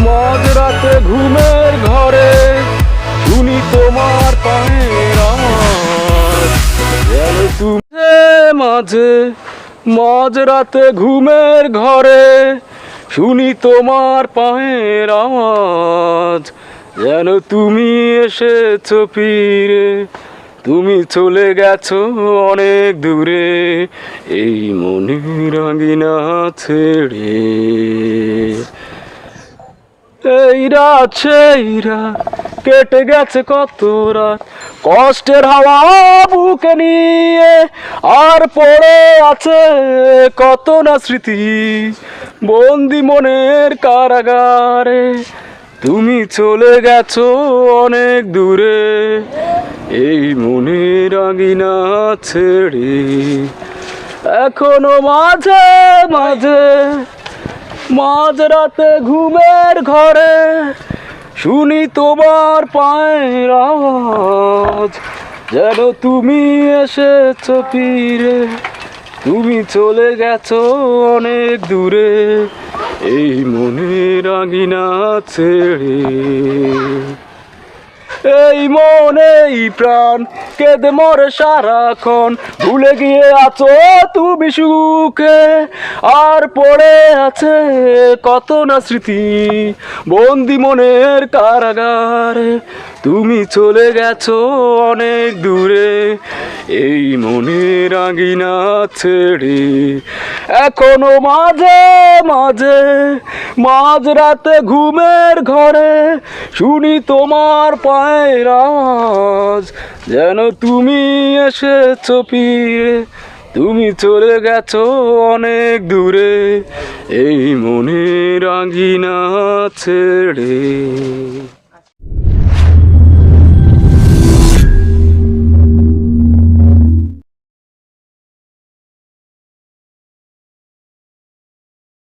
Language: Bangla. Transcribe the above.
মাঝরাতে ঘুমের ঘরে শুনি তোমার পায়ের আওয়াজ, যেন তুমি মাঝে মাঝরাতে ঘুমের ঘরে শুনি তোমার পায়ের আওয়াজ, যেন তুমি এসেছো ফিরে, তুমি চলে গেছো অনেক দূরে এই মনের আঙিনা ছেড়ে। এই রাত সেই রাত কেটে গেছে কত রাত, কষ্টের হাওয়া বুকে নিয়ে, আর পড়ে আছে কত না স্মৃতি বন্দি মনের কারাগারে। তুমি চলে গেছো অনেক দূরে এই মনের আঙিনা ছেড়ে। এখনো মাঝে মাঝে মাঝরাতে ঘুমের ঘরে শুনি তোমার পায়ের আওয়াজ, যেন তুমি এসেছো ফিরে, তুমি চলে গেছো অনেক দূরে এই মনের আঙিনা ছেড়ে। এই মন এই প্রাণ কেঁদে মরে সারাক্ষণ, ভুলে গিয়ে আছো তুমি সুখে, আর পড়ে আছে কত না স্মৃতি বন্দি মনের কারাগারে। তুমি চলে গেছো অনেক দূরে এই মনের আঙিনা ছেড়ে। এখনো মাঝে মাঝে মাঝরাতে ঘুমের ঘরে শুনি তোমার পায়ের আওয়াজ, যেন তুমি এসেছো ফিরে, তুমি চলে গেছো অনেক দূরে এই মনের আঙিনা ছেড়ে।